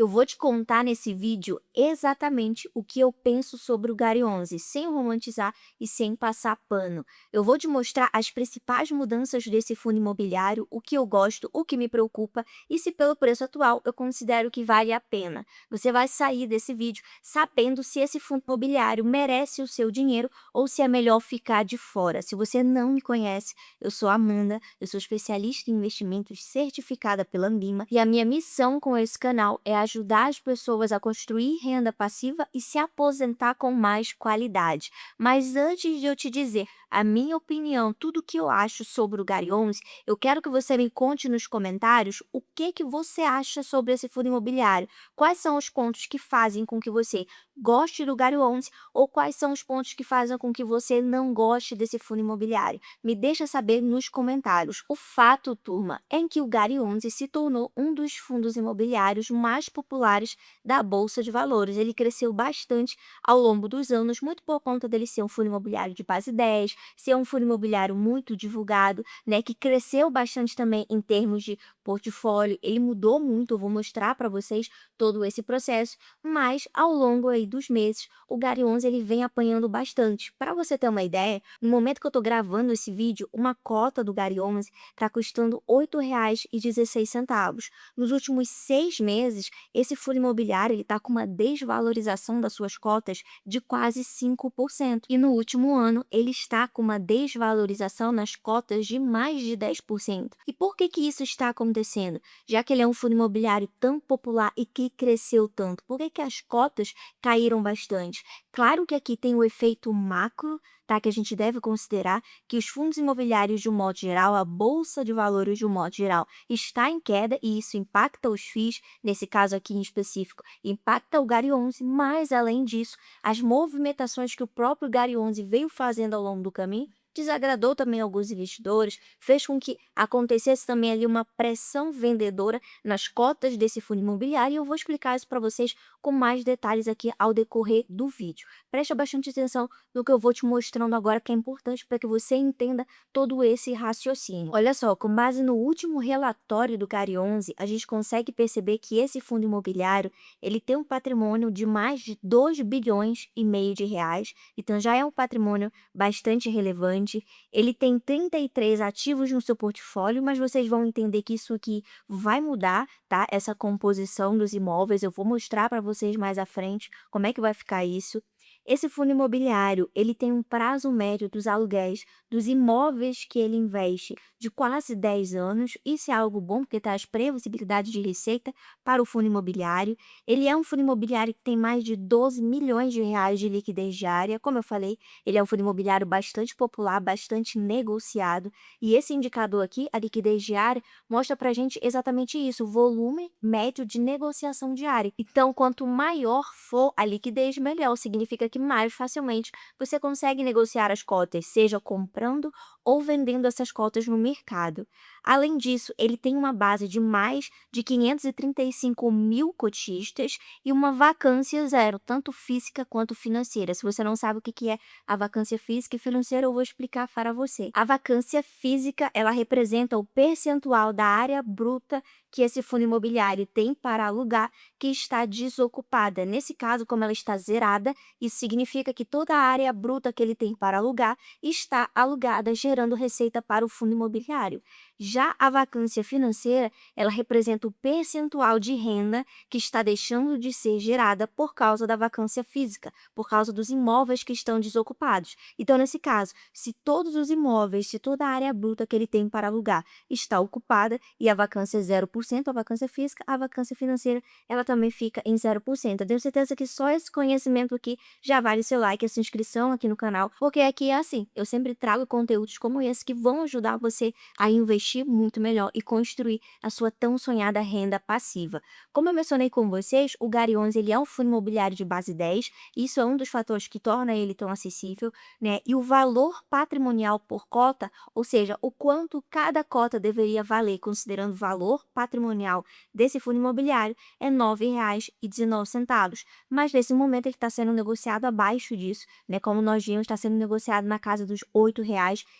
Eu vou te contar nesse vídeo exatamente o que eu penso sobre o Gary 11, sem romantizar e sem passar pano. Eu vou te mostrar as principais mudanças desse fundo imobiliário, o que eu gosto, o que me preocupa e se pelo preço atual eu considero que vale a pena. Você vai sair desse vídeo sabendo se esse fundo imobiliário merece o seu dinheiro ou se é melhor ficar de fora. Se você não me conhece, eu sou a Amanda, eu sou especialista em investimentos certificada pela Ambima e a minha missão com esse canal é ajudar as pessoas a construir renda passiva e se aposentar com mais qualidade. Mas antes de eu te dizer a minha opinião, tudo o que eu acho sobre o Gary 11, eu quero que você me conte nos comentários o que você acha sobre esse fundo imobiliário. Quais são os pontos que fazem com que você goste do Gary 11 ou quais são os pontos que fazem com que você não goste desse fundo imobiliário? Me deixa saber nos comentários. O fato, turma, é que o Gary 11 se tornou um dos fundos imobiliários mais populares da Bolsa de Valores. Ele cresceu bastante ao longo dos anos, muito por conta dele ser um fundo imobiliário de base 10, ser um fundo imobiliário muito divulgado, né, que cresceu bastante também em termos de portfólio. Ele mudou muito, eu vou mostrar para vocês todo esse processo, mas ao longo aí dos meses, o Gary 11 ele vem apanhando bastante. Para você ter uma ideia, no momento que eu estou gravando esse vídeo, uma cota do Gary 11 está custando R$ 8,16. Nos últimos 6 meses, esse fundo imobiliário está com uma desvalorização das suas cotas de quase 5%. E no último ano, ele está com uma desvalorização nas cotas de mais de 10%. E por que isso está acontecendo? Já que ele é um fundo imobiliário tão popular e que cresceu tanto, por que as cotas caíram bastante? Claro que aqui tem o efeito macro, tá? Que a gente deve considerar que os fundos imobiliários de um modo geral, a bolsa de valores de um modo geral, está em queda e isso impacta os FIIs, nesse caso aqui em específico, impacta o Gary 11, mas além disso, as movimentações que o próprio Gary 11 veio fazendo ao longo do caminho desagradou também alguns investidores, fez com que acontecesse também ali uma pressão vendedora nas cotas desse fundo imobiliário e eu vou explicar isso para vocês com mais detalhes aqui ao decorrer do vídeo. Presta bastante atenção no que eu vou te mostrando agora, que é importante para que você entenda todo esse raciocínio. Olha só, com base no último relatório do Gary 11, a gente consegue perceber que esse fundo imobiliário ele tem um patrimônio de mais de 2,5 bilhões de reais, então já é um patrimônio bastante relevante. Ele tem 33 ativos no seu portfólio, mas vocês vão entender que isso aqui vai mudar, tá? Essa composição dos imóveis, eu vou mostrar para vocês mais à frente como é que vai ficar isso. Esse fundo imobiliário, ele tem um prazo médio dos aluguéis dos imóveis que ele investe de quase 10 anos. Isso é algo bom, porque traz previsibilidade de receita para o fundo imobiliário. Ele é um fundo imobiliário que tem mais de 12 milhões de reais de liquidez diária. Como eu falei, ele é um fundo imobiliário bastante popular, bastante negociado. E esse indicador aqui, a liquidez diária, mostra para a gente exatamente isso, o volume médio de negociação diária. Então, quanto maior for a liquidez, melhor. Significa que mais facilmente você consegue negociar as cotas, seja comprando ou vendendo essas cotas no mercado. Além disso, ele tem uma base de mais de 535 mil cotistas e uma vacância zero, tanto física quanto financeira. Se você não sabe o que é a vacância física e financeira, eu vou explicar para você. A vacância física, ela representa o percentual da área bruta que esse fundo imobiliário tem para alugar que está desocupada. Nesse caso, como ela está zerada, isso significa que toda a área bruta que ele tem para alugar está alugada, gerando receita para o fundo imobiliário. Já a vacância financeira, ela representa o percentual de renda que está deixando de ser gerada por causa da vacância física, por causa dos imóveis que estão desocupados. Então, nesse caso, se todos os imóveis, se toda a área bruta que ele tem para alugar está ocupada e a vacância é 0%, a vacância física, a vacância financeira, ela também fica em 0%. Eu tenho certeza que só esse conhecimento aqui já vale seu like, a sua inscrição aqui no canal, porque aqui é assim, eu sempre trago conteúdos como esse que vão ajudar você a investir muito melhor e construir a sua tão sonhada renda passiva. Como eu mencionei com vocês, o Gary 11 ele é um fundo imobiliário de base 10, isso é um dos fatores que torna ele tão acessível, né? E o valor patrimonial por cota, ou seja, o quanto cada cota deveria valer, considerando o valor patrimonial desse fundo imobiliário, é R$ 9,19. Mas nesse momento ele está sendo negociado abaixo disso, né? Como nós vimos, está sendo negociado na casa dos R$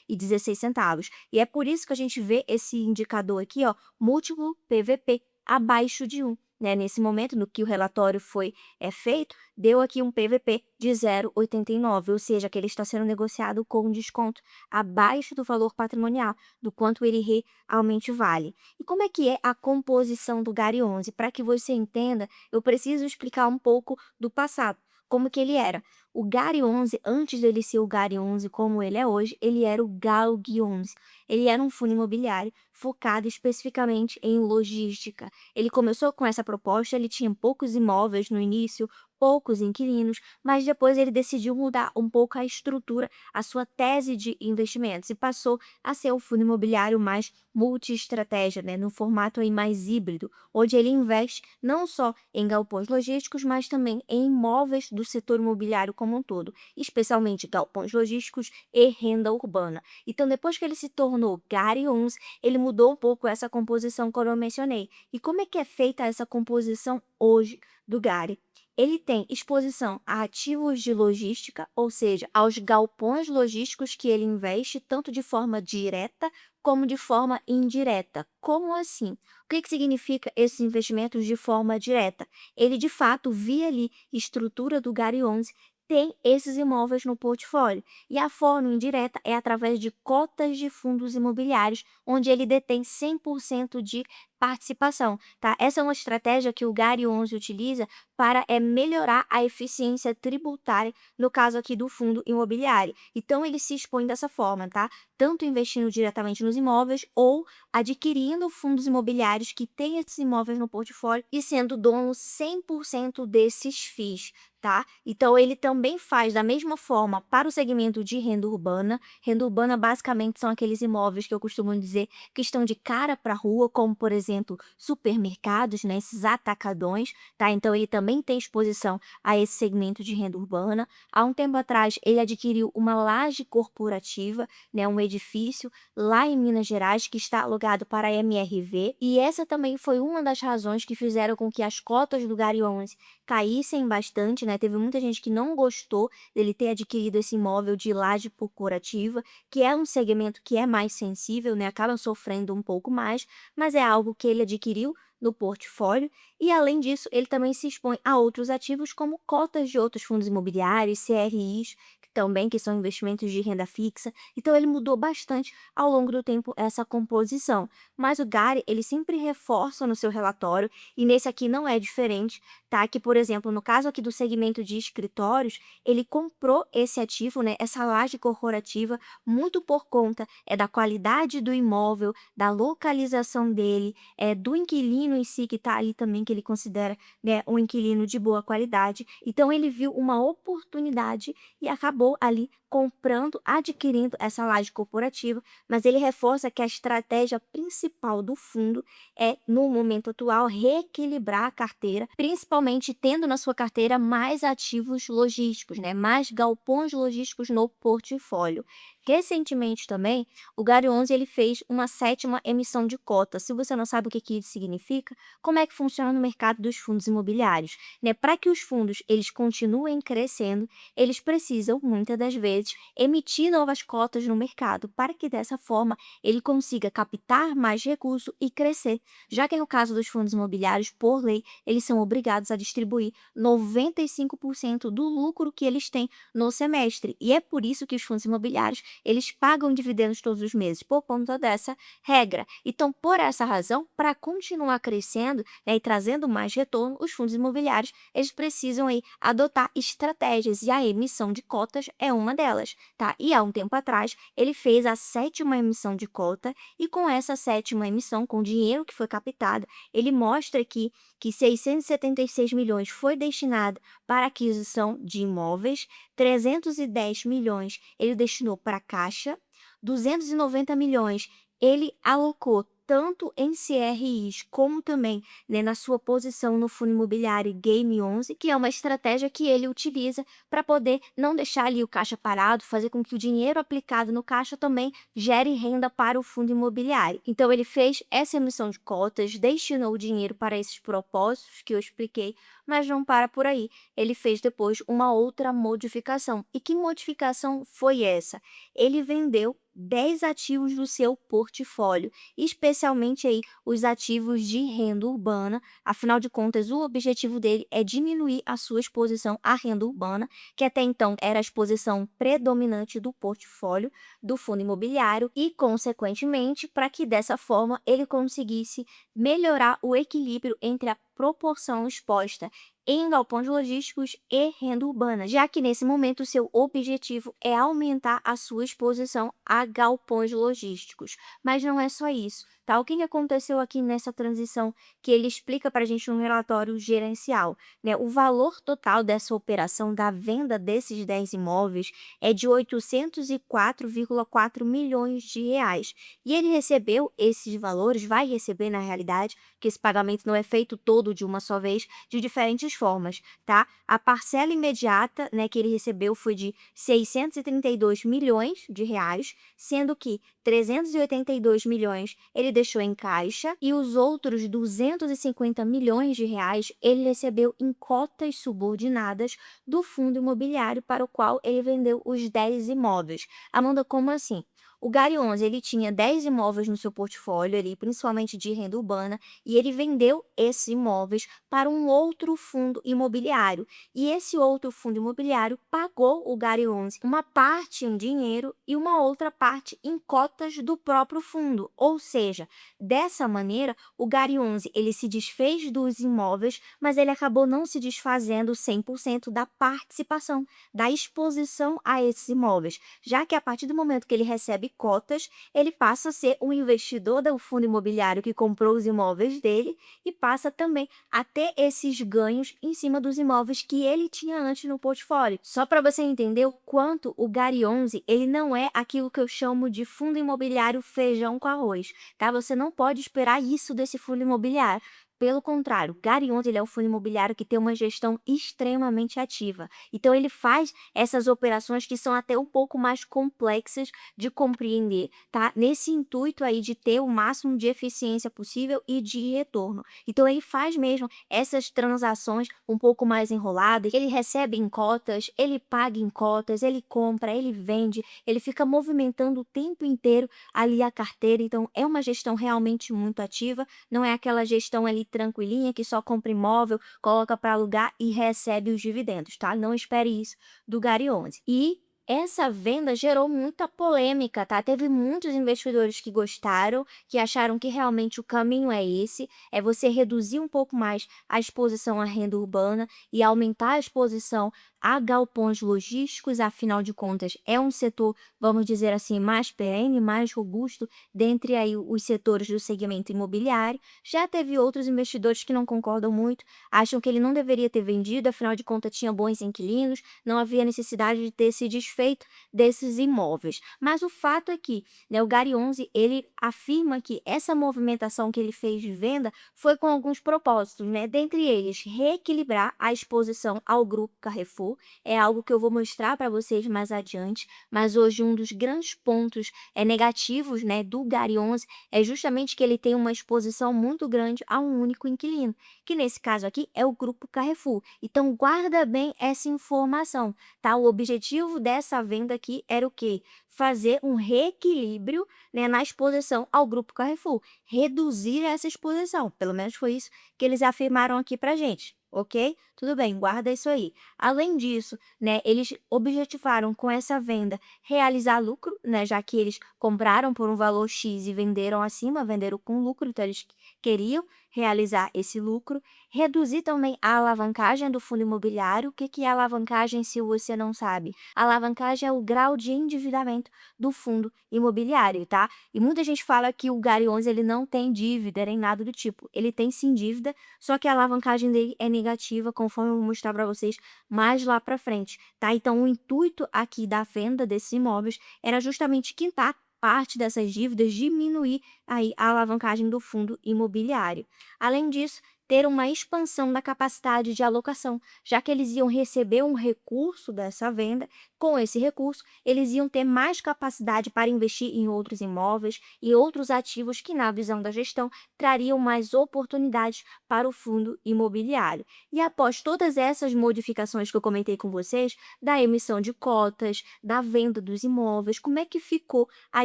8,16. E é por isso que a gente vê esse indicador aqui, ó, múltiplo PVP, abaixo de 1. né, nesse momento, no que o relatório foi feito, deu aqui um PVP de 0,89, ou seja, que ele está sendo negociado com um desconto abaixo do valor patrimonial, do quanto ele realmente vale. E como é que é a composição do Gary 11? Para que você entenda, eu preciso explicar um pouco do passado, como que ele era. O Gary 11, antes dele ser o Gary 11 como ele é hoje, ele era o Galg 11. Ele era um fundo imobiliário focado especificamente em logística. Ele começou com essa proposta, ele tinha poucos imóveis no início, poucos inquilinos, mas depois ele decidiu mudar um pouco a estrutura, a sua tese de investimentos e passou a ser o fundo imobiliário mais multi-estratégia, né, no formato aí mais híbrido, onde ele investe não só em galpões logísticos, mas também em imóveis do setor imobiliário como um todo, especialmente galpões logísticos e renda urbana. Então, depois que ele se tornou Gary 11, ele mudou um pouco essa composição que eu mencionei. E como é que é feita essa composição hoje do Gary? Ele tem exposição a ativos de logística, ou seja, aos galpões logísticos que ele investe tanto de forma direta como de forma indireta. Como assim? O que significa esses investimentos de forma direta? Ele de fato via ali estrutura do Gary 11, tem esses imóveis no portfólio. E a forma indireta é através de cotas de fundos imobiliários, onde ele detém 100% de participação, tá? Essa é uma estratégia que o Gary 11 utiliza para melhorar a eficiência tributária, no caso aqui do fundo imobiliário. Então, ele se expõe dessa forma, tá? Tanto investindo diretamente nos imóveis ou adquirindo fundos imobiliários que têm esses imóveis no portfólio e sendo dono 100% desses FIIs. Tá? Então, ele também faz da mesma forma para o segmento de renda urbana. Renda urbana, basicamente, são aqueles imóveis que eu costumo dizer que estão de cara para a rua, como, por exemplo, supermercados, né? Esses atacadões, tá? Então, ele também tem exposição a esse segmento de renda urbana. Há um tempo atrás, ele adquiriu uma laje corporativa, né? Um edifício lá em Minas Gerais que está alugado para a MRV. E essa também foi uma das razões que fizeram com que as cotas do Gary 11 caíssem bastante, né? Teve muita gente que não gostou dele ter adquirido esse imóvel de laje corporativa, que é um segmento que é mais sensível, né? Acaba sofrendo um pouco mais, mas é algo que ele adquiriu no portfólio e, além disso, ele também se expõe a outros ativos como cotas de outros fundos imobiliários, CRIs, também que são investimentos de renda fixa. Então ele mudou bastante ao longo do tempo essa composição. Mas o Gary, ele sempre reforça no seu relatório, e nesse aqui não é diferente, tá? Que, por exemplo, no caso aqui do segmento de escritórios, ele comprou esse ativo, né, essa laje corporativa, muito por conta da qualidade do imóvel, da localização dele, do inquilino em si que está ali também, que ele considera, né, um inquilino de boa qualidade. Então ele viu uma oportunidade e acabou ali comprando, adquirindo essa laje corporativa, mas ele reforça que a estratégia principal do fundo é, no momento atual, reequilibrar a carteira, principalmente tendo na sua carteira mais ativos logísticos, né? Mais galpões logísticos no portfólio. Recentemente também, o Gary 11 ele fez uma sétima emissão de cota. Se você não sabe o que isso significa, como é que funciona no mercado dos fundos imobiliários, né? Para que os fundos eles continuem crescendo, eles precisam, muitas das vezes, emitir novas cotas no mercado, para que dessa forma ele consiga captar mais recurso e crescer. Já que no caso dos fundos imobiliários, por lei, eles são obrigados a distribuir 95% do lucro que eles têm no semestre. E é por isso que os fundos imobiliários, eles pagam dividendos todos os meses, por conta dessa regra. Então, por essa razão, para continuar crescendo, né, e trazendo mais retorno, os fundos imobiliários, eles precisam aí adotar estratégias, e a emissão de cotas é uma delas, tá? E há um tempo atrás, ele fez a sétima emissão de cota, e com essa sétima emissão, com o dinheiro que foi captado, ele mostra aqui que 676 milhões foi destinado para aquisição de imóveis, 310 milhões ele destinou para a Caixa, 290 milhões ele alocou tanto em CRIs como também, né, na sua posição no fundo imobiliário Game 11, que é uma estratégia que ele utiliza para poder não deixar ali o caixa parado, fazer com que o dinheiro aplicado no caixa também gere renda para o fundo imobiliário. Então ele fez essa emissão de cotas, destinou o dinheiro para esses propósitos que eu expliquei, mas não para por aí. Ele fez depois uma outra modificação. E que modificação foi essa? Ele vendeu 10 ativos do seu portfólio, especialmente aí os ativos de renda urbana. Afinal de contas, o objetivo dele é diminuir a sua exposição à renda urbana, que até então era a exposição predominante do portfólio do fundo imobiliário e, consequentemente, para que dessa forma ele conseguisse melhorar o equilíbrio entre a proporção exposta em galpões logísticos e renda urbana, já que nesse momento o seu objetivo é aumentar a sua exposição a galpões logísticos. Mas não é só isso, tá? O que aconteceu aqui nessa transição que ele explica para a gente no relatório gerencial, né? O valor total dessa operação da venda desses 10 imóveis é de 804,4 milhões de reais. E ele recebeu esses valores, vai receber na realidade, que esse pagamento não é feito todo de uma só vez, de diferentes formas, tá? A parcela imediata, né, que ele recebeu foi de 632 milhões de reais, sendo que 382 milhões ele deixou em caixa e os outros 250 milhões de reais ele recebeu em cotas subordinadas do fundo imobiliário para o qual ele vendeu os 10 imóveis. Amanda, como assim? O Gary 11, ele tinha 10 imóveis no seu portfólio ali, principalmente de renda urbana, e ele vendeu esses imóveis para um outro fundo imobiliário. E esse outro fundo imobiliário pagou o Gary 11 uma parte em dinheiro e uma outra parte em cotas do próprio fundo. Ou seja, dessa maneira, o Gary 11 ele se desfez dos imóveis, mas ele acabou não se desfazendo 100% da participação, da exposição a esses imóveis, já que a partir do momento que ele recebe cotas, ele passa a ser um investidor do fundo imobiliário que comprou os imóveis dele e passa também a ter esses ganhos em cima dos imóveis que ele tinha antes no portfólio. Só para você entender o quanto o Gary 11 ele não é aquilo que eu chamo de fundo imobiliário feijão com arroz, tá? Você não pode esperar isso desse fundo imobiliário. Pelo contrário, o Gary 11 ele é um fundo imobiliário que tem uma gestão extremamente ativa. Então ele faz essas operações que são até um pouco mais complexas de compreender, tá? Nesse intuito aí de ter o máximo de eficiência possível e de retorno. Então ele faz mesmo essas transações um pouco mais enroladas, ele recebe em cotas, ele paga em cotas, ele compra, ele vende, ele fica movimentando o tempo inteiro ali a carteira. Então é uma gestão realmente muito ativa, não é aquela gestão ali tranquilinha que só compra imóvel, coloca para alugar e recebe os dividendos, tá? Não espere isso do Gary 11. E essa venda gerou muita polêmica, tá? Teve muitos investidores que gostaram, que acharam que realmente o caminho é esse, é você reduzir um pouco mais a exposição à renda urbana e aumentar a exposição a galpões logísticos, afinal de contas, é um setor, vamos dizer assim, mais perene, mais robusto, dentre aí os setores do segmento imobiliário. Já teve outros investidores que não concordam muito, acham que ele não deveria ter vendido, afinal de contas tinha bons inquilinos, não havia necessidade de ter se desfeito desses imóveis. Mas o fato é que, né, o Gary 11, ele afirma que essa movimentação que ele fez de venda foi com alguns propósitos, né? Dentre eles, reequilibrar a exposição ao grupo Carrefour, é algo que eu vou mostrar para vocês mais adiante, mas hoje um dos grandes pontos negativos, né, do Gary 11 é justamente que ele tem uma exposição muito grande a um único inquilino, que nesse caso aqui é o grupo Carrefour. Então guarda bem essa informação, tá? O objetivo dessa venda aqui era o quê? Fazer um reequilíbrio, né, na exposição ao grupo Carrefour, reduzir essa exposição, pelo menos foi isso que eles afirmaram aqui pra gente. Ok? Tudo bem, guarda isso aí. Além disso, né, eles objetivaram com essa venda realizar lucro, né, já que eles compraram por um valor X e venderam acima, venderam com lucro, então eles queriam realizar esse lucro, reduzir também a alavancagem do fundo imobiliário. O que que é alavancagem, se você não sabe? Alavancagem é o grau de endividamento do fundo imobiliário, tá? E muita gente fala que o Gary 11 ele não tem dívida nem nada do tipo. Ele tem sim dívida, só que a alavancagem dele é negativa, conforme eu vou mostrar para vocês mais lá para frente, tá? Então, o intuito aqui da venda desses imóveis era justamente quitar parte dessas dívidas, diminuir aí a alavancagem do fundo imobiliário. Além disso, ter uma expansão da capacidade de alocação, já que eles iam receber um recurso dessa venda. Com esse recurso, eles iam ter mais capacidade para investir em outros imóveis e outros ativos que, na visão da gestão, trariam mais oportunidades para o fundo imobiliário. E após todas essas modificações que eu comentei com vocês, da emissão de cotas, da venda dos imóveis, como é que ficou a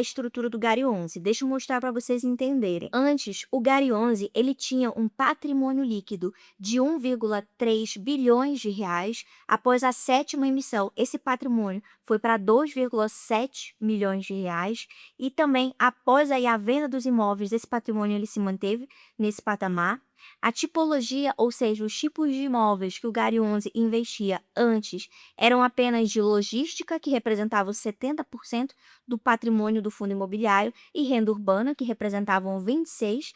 estrutura do Gary 11? Deixa eu mostrar para vocês entenderem. Antes, o Gary 11 ele tinha um patrimônio líquido de 1,3 bilhões de reais. Após a sétima emissão, esse patrimônio foi para 2,7 milhões de reais. E também, após aí a venda dos imóveis, esse patrimônio ele se manteve nesse patamar. A tipologia, ou seja, os tipos de imóveis que o Gary 11 investia antes eram apenas de logística, que representavam 70% do patrimônio do fundo imobiliário, e renda urbana, que representavam 26%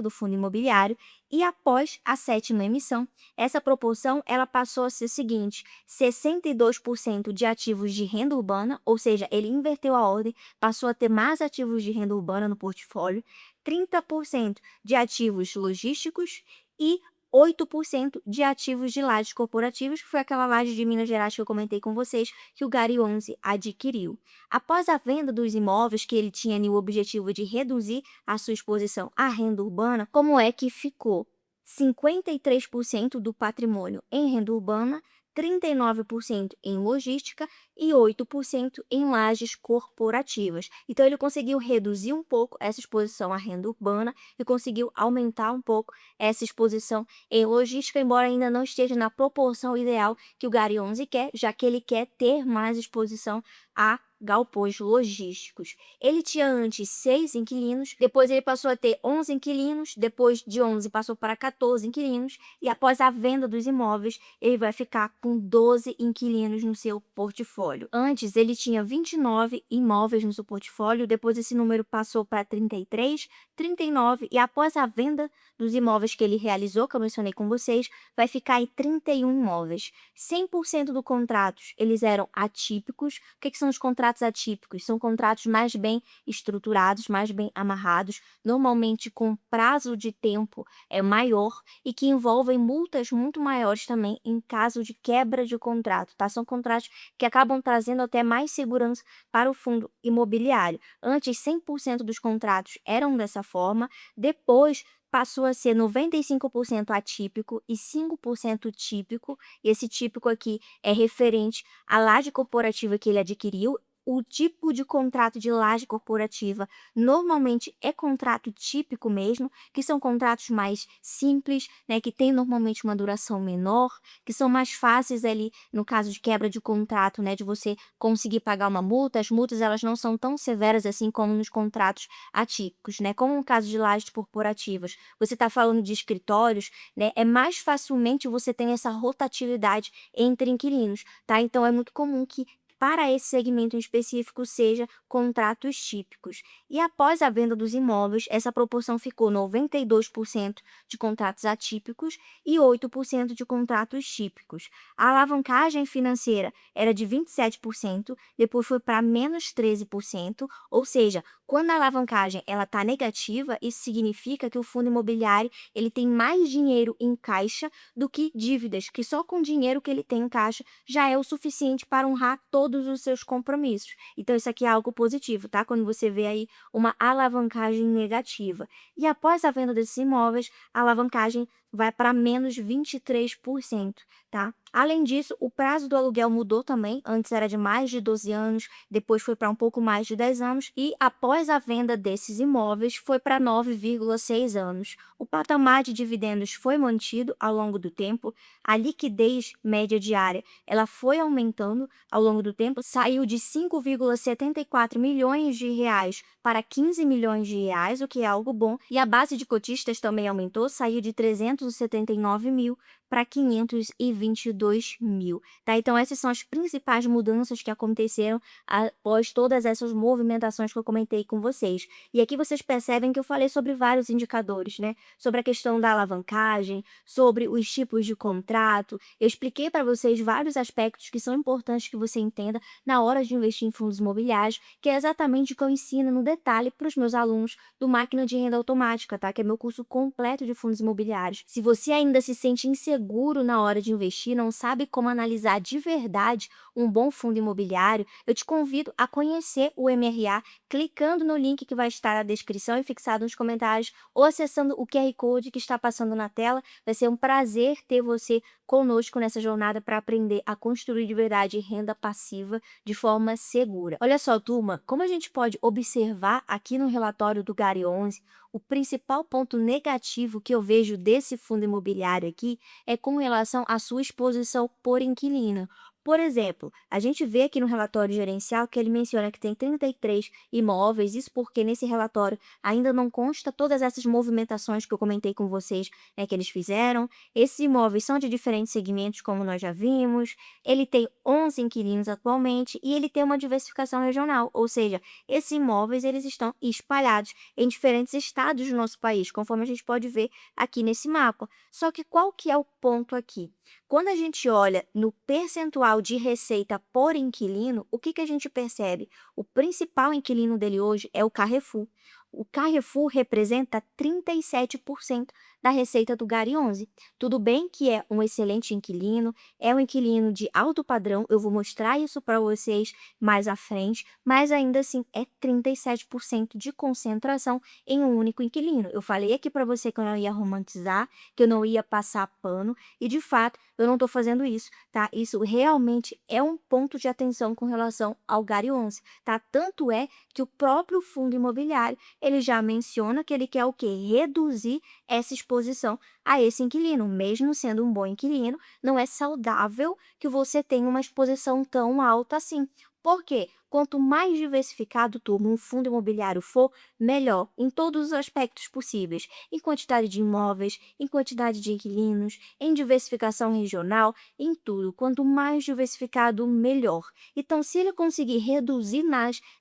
do fundo imobiliário. E após a sétima emissão, essa proporção ela passou a ser a seguinte: 62% de ativos de renda urbana, ou seja, ele inverteu a ordem, passou a ter mais ativos de renda urbana no portfólio, 30% de ativos logísticos e 8% de ativos de lajes corporativos, que foi aquela laje de Minas Gerais que eu comentei com vocês, que o Gary 11 adquiriu. Após a venda dos imóveis, que ele tinha ali o objetivo de reduzir a sua exposição à renda urbana, como é que ficou? 53% do patrimônio em renda urbana, 39% em logística e 8% em lajes corporativas. Então, ele conseguiu reduzir um pouco essa exposição à renda urbana e conseguiu aumentar um pouco essa exposição em logística, embora ainda não esteja na proporção ideal que o Gary 11 quer, já que ele quer ter mais exposição a galpões logísticos. Ele tinha antes 6 inquilinos, depois ele passou a ter 11 inquilinos, depois de 11 passou para 14 inquilinos, e após a venda dos imóveis, ele vai ficar com 12 inquilinos no seu portfólio. Antes, ele tinha 29 imóveis no seu portfólio, depois esse número passou para 33, 39, e após a venda dos imóveis que ele realizou, que eu mencionei com vocês, vai ficar em 31 imóveis. 100% dos contratos, eles eram atípicos. O que são os contratos atípicos? São contratos mais bem estruturados, mais bem amarrados, normalmente com prazo de tempo maior e que envolvem multas muito maiores também em caso de quebra de contrato, tá? São contratos que acabam trazendo até mais segurança para o fundo imobiliário. Antes, 100% dos contratos eram dessa forma, depois passou a ser 95% atípico e 5% típico. E esse típico aqui é referente à laje corporativa que ele adquiriu. O tipo de contrato de laje corporativa normalmente é contrato típico mesmo, que são contratos mais simples, né, que tem normalmente uma duração menor, que são mais fáceis ali no caso de quebra de contrato, né, de você conseguir pagar uma multa. As multas elas não são tão severas assim como nos contratos atípicos, né? Como no caso de lajes corporativas, você está falando de escritórios, né? É mais facilmente você tem essa rotatividade entre inquilinos, tá? Então é muito comum que para esse segmento em específico seja contratos típicos. E após a venda dos imóveis, essa proporção ficou 92% de contratos atípicos e 8% de contratos típicos. A alavancagem financeira era de 27%, depois foi para menos 13%, ou seja, quando a alavancagem ela está negativa, isso significa que o fundo imobiliário ele tem mais dinheiro em caixa do que dívidas, que só com o dinheiro que ele tem em caixa já é o suficiente para honrar todos os seus compromissos. Então, isso aqui é algo positivo, tá? Quando você vê aí uma alavancagem negativa. E após a venda desses imóveis, a alavancagem vai para menos 23%, tá? Além disso, o prazo do aluguel mudou também. Antes era de mais de 12 anos, depois foi para um pouco mais de 10 anos e após a venda desses imóveis foi para 9,6 anos. O patamar de dividendos foi mantido ao longo do tempo. A liquidez média diária, ela foi aumentando ao longo do tempo, saiu de 5,74 milhões de reais para 15 milhões de reais, o que é algo bom, e a base de cotistas também aumentou, saiu de 379 mil para 522 mil, tá? Então essas são as principais mudanças que aconteceram após todas essas movimentações que eu comentei com vocês. E aqui vocês percebem que eu falei sobre vários indicadores, né? Sobre a questão da alavancagem, sobre os tipos de contrato. Eu expliquei para vocês vários aspectos que são importantes que você entenda na hora de investir em fundos imobiliários, que é exatamente o que eu ensino no detalhe para os meus alunos do Máquina de Renda Automática, tá? Que é meu curso completo de fundos imobiliários. Se você ainda se sente inseguro na hora de investir, não sabe como analisar de verdade um bom fundo imobiliário, eu te convido a conhecer o MRA clicando no link que vai estar na descrição e fixado nos comentários ou acessando o QR Code que está passando na tela. Vai ser um prazer ter você conosco nessa jornada para aprender a construir de verdade renda passiva de forma segura. Olha só, turma, como a gente pode observar aqui no relatório do Gary 11, o principal ponto negativo que eu vejo desse fundo imobiliário aqui é com relação à sua exposição por inquilino. Por exemplo, a gente vê aqui no relatório gerencial que ele menciona que tem 33 imóveis, isso porque nesse relatório ainda não consta todas essas movimentações que eu comentei com vocês, né, que eles fizeram. Esses imóveis são de diferentes segmentos, como nós já vimos. Ele tem 11 inquilinos atualmente e ele tem uma diversificação regional, ou seja, esses imóveis eles estão espalhados em diferentes estados do nosso país, conforme a gente pode ver aqui nesse mapa. Só que qual que é o ponto aqui? Quando a gente olha no percentual de receita por inquilino, o que a gente percebe? O principal inquilino dele hoje é o Carrefour. O Carrefour representa 37% da receita do Gary 11. Tudo bem que é um excelente inquilino, é um inquilino de alto padrão, eu vou mostrar isso para vocês mais à frente, mas ainda assim é 37% de concentração em um único inquilino. Eu falei aqui para você que eu não ia romantizar, que eu não ia passar pano, e de fato eu não estou fazendo isso, tá? Isso realmente é um ponto de atenção com relação ao Gary 11, tá? Tanto é que o próprio fundo imobiliário, ele já menciona que ele quer o quê? Reduzir essa exposição a esse inquilino. Mesmo sendo um bom inquilino, não é saudável que você tenha uma exposição tão alta assim. Por quê? Quanto mais diversificado, turma, um fundo imobiliário for, melhor, em todos os aspectos possíveis, em quantidade de imóveis, em quantidade de inquilinos, em diversificação regional, em tudo. Quanto mais diversificado, melhor. Então, se ele conseguir reduzir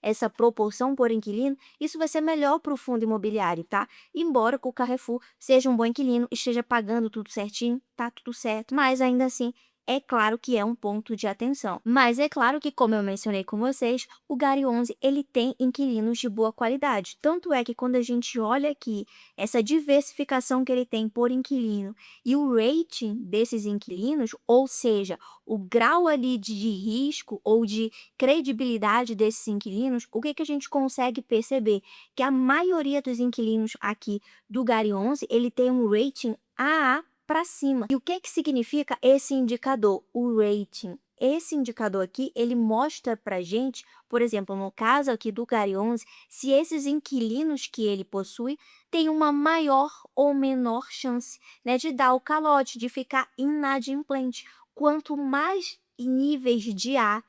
essa proporção por inquilino, isso vai ser melhor para o fundo imobiliário, tá? Embora o Carrefour seja um bom inquilino, esteja pagando tudo certinho, tá tudo certo, mas ainda assim é claro que é um ponto de atenção. Mas é claro que, como eu mencionei com vocês, o Gary 11 ele tem inquilinos de boa qualidade. Tanto é que quando a gente olha aqui essa diversificação que ele tem por inquilino e o rating desses inquilinos, ou seja, o grau ali de risco ou de credibilidade desses inquilinos, o que a gente consegue perceber? Que a maioria dos inquilinos aqui do Gary 11, ele tem um rating AA para cima. E o que significa esse indicador, o rating? Esse indicador aqui, ele mostra para gente, por exemplo, no caso aqui do Gary 11, se esses inquilinos que ele possui têm uma maior ou menor chance, né, de dar o calote, de ficar inadimplente. Quanto mais níveis de A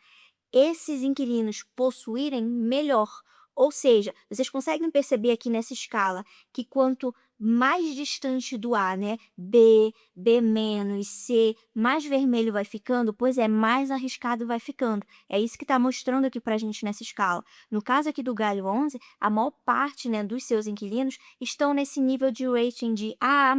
esses inquilinos possuírem, melhor. Ou seja, vocês conseguem perceber aqui nessa escala que quanto mais distante do A, né, B, B-, C, mais vermelho vai ficando, pois é, mais arriscado vai ficando. É isso que está mostrando aqui para a gente nessa escala. No caso aqui do Galho 11, a maior parte, né, dos seus inquilinos estão nesse nível de rating de AA+,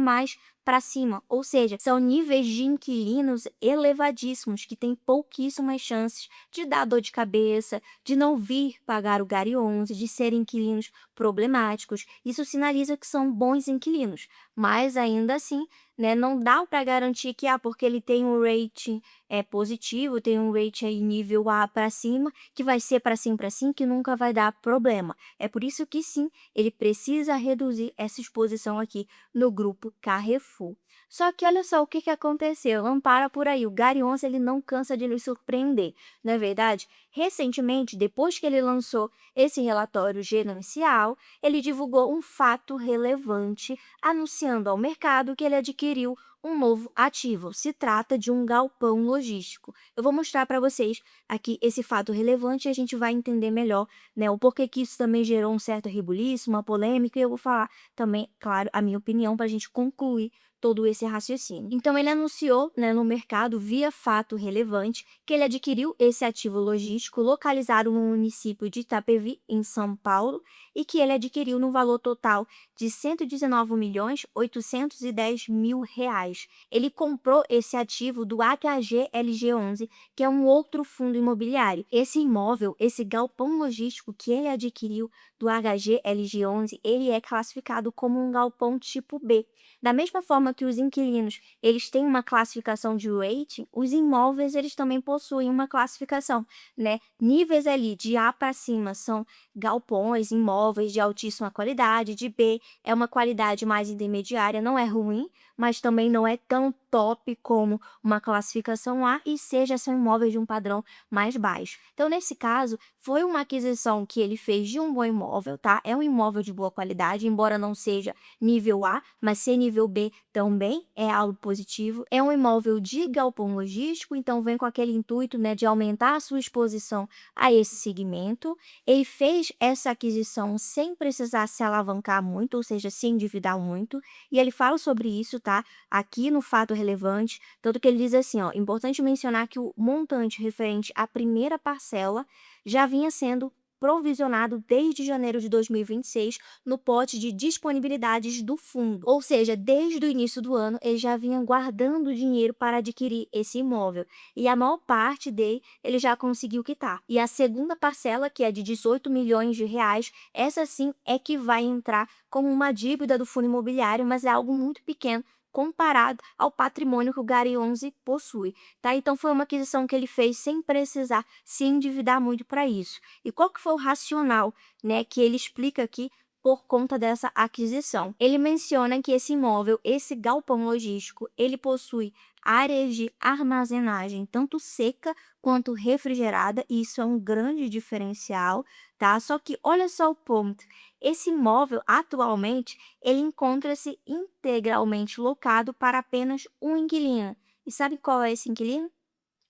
para cima, ou seja, são níveis de inquilinos elevadíssimos que têm pouquíssimas chances de dar dor de cabeça, de não vir pagar o Gary 11, de serem inquilinos problemáticos. Isso sinaliza que são bons inquilinos, mas ainda assim, né, não dá para garantir que porque ele tem um rating positivo, tem um rating aí nível A para cima, que vai ser para cima, que nunca vai dar problema. É por isso que sim, ele precisa reduzir essa exposição aqui no grupo Carrefour. Só que olha só o que aconteceu, não para por aí, o Gary 11 ele não cansa de nos surpreender, não é verdade? Recentemente, depois que ele lançou esse relatório gerencial, ele divulgou um fato relevante, anunciando ao mercado que ele adquiriu um novo ativo. Se trata de um galpão logístico. Eu vou mostrar para vocês aqui esse fato relevante e a gente vai entender melhor, né, o porquê que isso também gerou um certo rebuliço, uma polêmica, e eu vou falar também, claro, a minha opinião para a gente concluir todo esse raciocínio. Então ele anunciou, né, no mercado via fato relevante que ele adquiriu esse ativo logístico localizado no município de Itapevi, em São Paulo, e que ele adquiriu no valor total de R$ 119.810.000. Ele comprou esse ativo do HGLG11, que é um outro fundo imobiliário. Esse imóvel, esse galpão logístico que ele adquiriu do HGLG11, ele é classificado como um galpão tipo B. Da mesma forma que os inquilinos, eles têm uma classificação de rating, os imóveis eles também possuem uma classificação, né? Níveis ali de A para cima são galpões, imóveis de altíssima qualidade, de B é uma qualidade mais intermediária, não é ruim, mas também não é tão top como uma classificação A, e seja são imóveis de um padrão mais baixo. Então, nesse caso, foi uma aquisição que ele fez de um bom imóvel, tá? É um imóvel de boa qualidade, embora não seja nível A, mas ser nível B também é algo positivo. É um imóvel de galpão logístico, então vem com aquele intuito, né, de aumentar a sua exposição a esse segmento. Ele fez essa aquisição sem precisar se alavancar muito, ou seja, se endividar muito, e ele fala sobre isso, tá? Aqui no fato relevante, tanto que ele diz assim, ó, importante mencionar que o montante referente à primeira parcela já vinha sendo provisionado desde janeiro de 2026 no pote de disponibilidades do fundo. Ou seja, desde o início do ano, ele já vinha guardando dinheiro para adquirir esse imóvel. E a maior parte dele, ele já conseguiu quitar. E a segunda parcela, que é de 18 milhões de reais, essa sim é que vai entrar como uma dívida do fundo imobiliário, mas é algo muito pequeno comparado ao patrimônio que o Gary 11 possui, tá? Então foi uma aquisição que ele fez sem precisar se endividar muito para isso. E qual que foi o racional, né, que ele explica aqui por conta dessa aquisição? Ele menciona que esse imóvel, esse galpão logístico, ele possui áreas de armazenagem tanto seca quanto refrigerada, e isso é um grande diferencial, tá? Só que olha só o ponto. Esse imóvel atualmente ele encontra-se integralmente locado para apenas um inquilino. E sabe qual é esse inquilino?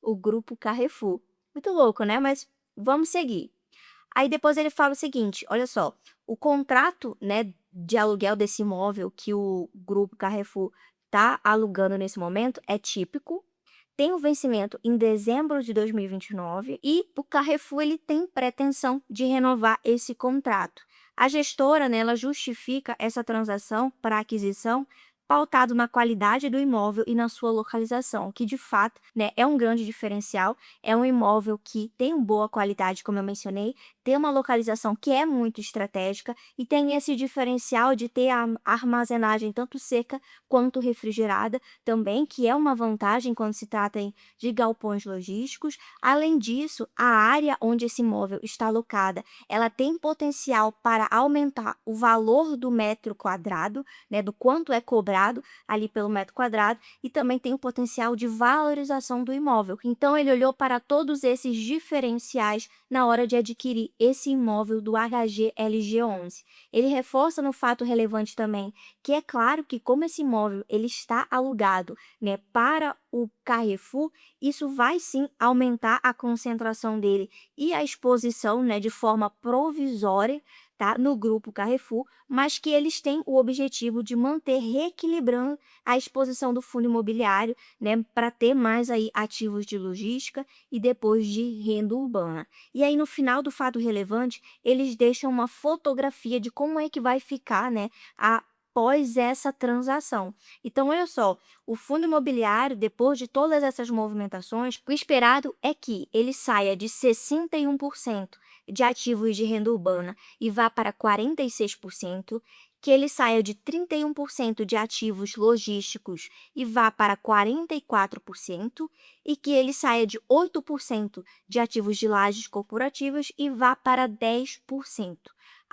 O Grupo Carrefour. Muito louco, né? Mas vamos seguir. Aí depois ele fala o seguinte, olha só, o contrato, né, de aluguel desse imóvel que o Grupo Carrefour está alugando nesse momento é típico, tem o vencimento em dezembro de 2029 e o Carrefour ele tem pretensão de renovar esse contrato. A gestora, né, ela justifica essa transação para aquisição pautado na qualidade do imóvel e na sua localização, que de fato, né, é um grande diferencial. É um imóvel que tem boa qualidade, como eu mencionei, tem uma localização que é muito estratégica e tem esse diferencial de ter a armazenagem tanto seca quanto refrigerada também, que é uma vantagem quando se trata de galpões logísticos. Além disso, a área onde esse imóvel está alocada, ela tem potencial para aumentar o valor do metro quadrado, né, do quanto é cobrado ali pelo metro quadrado, e também tem o potencial de valorização do imóvel. Então ele olhou para todos esses diferenciais na hora de adquirir esse imóvel do HGLG11. Ele reforça no fato relevante também que é claro que como esse imóvel ele está alugado, né, para o Carrefour, isso vai sim aumentar a concentração dele e a exposição, né, de forma provisória, tá, no grupo Carrefour, mas que eles têm o objetivo de manter reequilibrando a exposição do fundo imobiliário, né, para ter mais aí ativos de logística e depois de renda urbana. E aí no final do fato relevante, eles deixam uma fotografia de como é que vai ficar, né, após essa transação. Então, olha só, o fundo imobiliário, depois de todas essas movimentações, o esperado é que ele saia de 61% de ativos de renda urbana e vá para 46%, que ele saia de 31% de ativos logísticos e vá para 44%, e que ele saia de 8% de ativos de lajes corporativas e vá para 10%.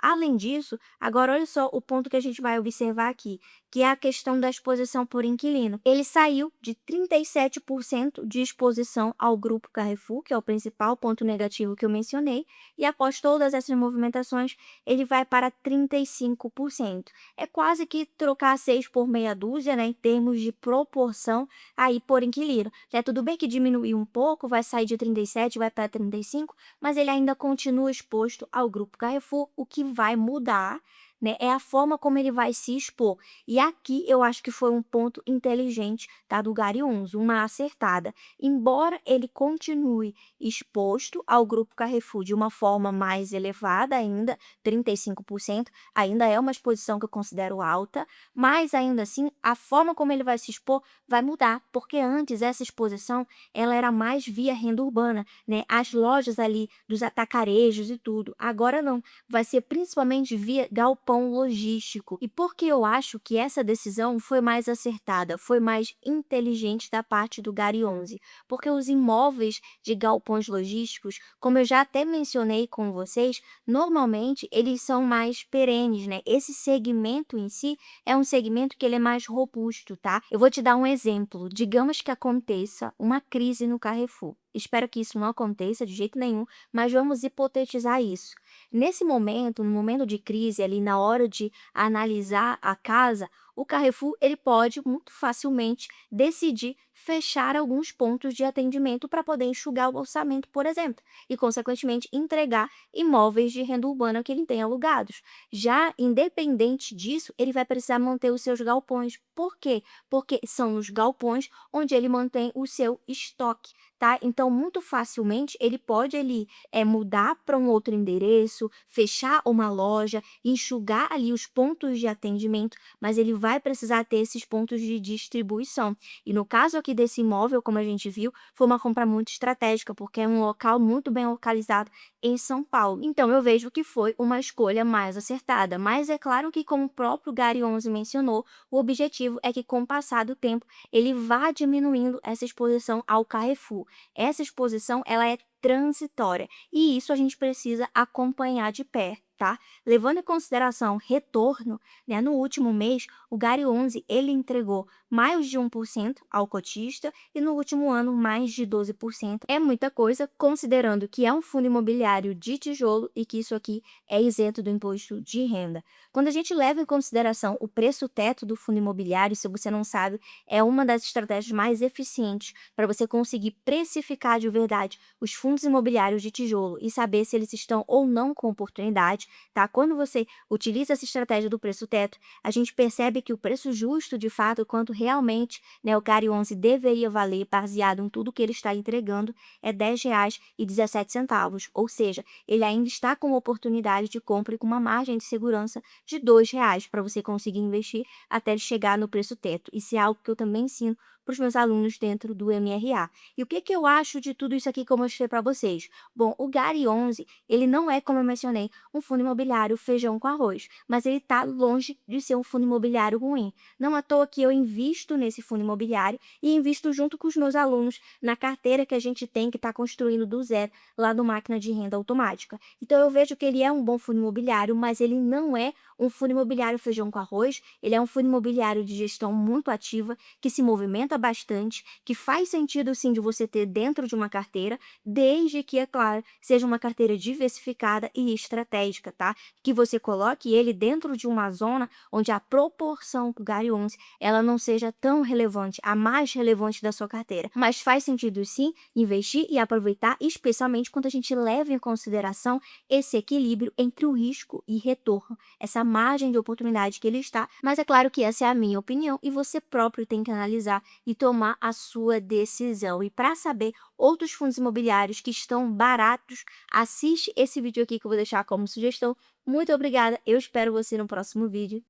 Além disso, agora olha só o ponto que a gente vai observar aqui, que é a questão da exposição por inquilino. Ele saiu de 37% de exposição ao grupo Carrefour, que é o principal ponto negativo que eu mencionei, e após todas essas movimentações, ele vai para 35%. É quase que trocar 6 por meia dúzia, né, em termos de proporção aí por inquilino. É tudo bem que diminuiu um pouco, vai sair de 37, vai para 35, mas ele ainda continua exposto ao grupo Carrefour, o que vai mudar, né? É a forma como ele vai se expor. E aqui eu acho que foi um ponto inteligente, tá, do Gary Onze, uma acertada. Embora ele continue exposto ao grupo Carrefour de uma forma mais elevada ainda, 35%, ainda é uma exposição que eu considero alta, mas ainda assim a forma como ele vai se expor vai mudar, porque antes essa exposição ela era mais via renda urbana, né? As lojas ali dos atacarejos e tudo. Agora não, vai ser principalmente via galpão logístico. E por que eu acho que essa decisão foi mais acertada, foi mais inteligente da parte do Gary Onze? Porque os imóveis de galpões logísticos, como eu já até mencionei com vocês, normalmente eles são mais perenes, né? Esse segmento em si é um segmento que ele é mais robusto, tá? Eu vou te dar um exemplo. Digamos que aconteça uma crise no Carrefour. Espero que isso não aconteça de jeito nenhum, mas vamos hipotetizar isso. Nesse momento, no momento de crise, ali na hora de analisar a casa, o Carrefour ele pode muito facilmente decidir fechar alguns pontos de atendimento para poder enxugar o orçamento, por exemplo, e consequentemente entregar imóveis de renda urbana que ele tem alugados. Já independente disso, ele vai precisar manter os seus galpões. Por quê? Porque são os galpões onde ele mantém o seu estoque, tá? Então, muito facilmente ele pode ali mudar para um outro endereço, fechar uma loja, enxugar ali os pontos de atendimento, mas ele vai precisar ter esses pontos de distribuição. E no caso aqui desse imóvel, como a gente viu, foi uma compra muito estratégica, porque é um local muito bem localizado em São Paulo. Então eu vejo que foi uma escolha mais acertada, mas é claro que, como o próprio Gary Onze mencionou, o objetivo é que, com o passar do tempo, ele vá diminuindo essa exposição ao Carrefour. Essa exposição ela é transitória e isso a gente precisa acompanhar de perto, tá? Levando em consideração retorno, né, no último mês, o Gary Onze ele entregou mais de 1% ao cotista e no último ano mais de 12%. É muita coisa, considerando que é um fundo imobiliário de tijolo e que isso aqui é isento do imposto de renda. Quando a gente leva em consideração o preço teto do fundo imobiliário, se você não sabe, é uma das estratégias mais eficientes para você conseguir precificar de verdade os fundos imobiliários de tijolo e saber se eles estão ou não com oportunidade, tá? Quando você utiliza essa estratégia do preço teto, a gente percebe que o preço justo, de fato, quanto realmente, né, o Gary Onze deveria valer, baseado em tudo que ele está entregando, é R$ 10,17, ou seja, ele ainda está com oportunidade de compra e com uma margem de segurança de R$ 2 para você conseguir investir até ele chegar no preço teto. Isso é algo que eu também ensino para os meus alunos dentro do MRA. E o que que eu acho de tudo isso aqui que eu mostrei para vocês? Bom, o Gary Onze, ele não é, como eu mencionei, um fundo imobiliário feijão com arroz, mas ele está longe de ser um fundo imobiliário ruim. Não à toa que eu invisto nesse fundo imobiliário e invisto junto com os meus alunos na carteira que a gente tem que está construindo do zero lá no Máquina de Renda Automática. Então eu vejo que ele é um bom fundo imobiliário, mas ele não é um fundo imobiliário feijão com arroz, ele é um fundo imobiliário de gestão muito ativa, que se movimenta bastante, que faz sentido sim de você ter dentro de uma carteira, desde que, é claro, seja uma carteira diversificada e estratégica, tá? Que você coloque ele dentro de uma zona onde a proporção do Gary Onze ela não seja tão relevante, a mais relevante da sua carteira. Mas faz sentido sim investir e aproveitar, especialmente quando a gente leva em consideração esse equilíbrio entre o risco e retorno, essa margem de oportunidade que ele está. Mas é claro que essa é a minha opinião e você próprio tem que analisar e tomar a sua decisão. E para saber outros fundos imobiliários que estão baratos, assiste esse vídeo aqui que eu vou deixar como sugestão. Muito obrigada, eu espero você no próximo vídeo.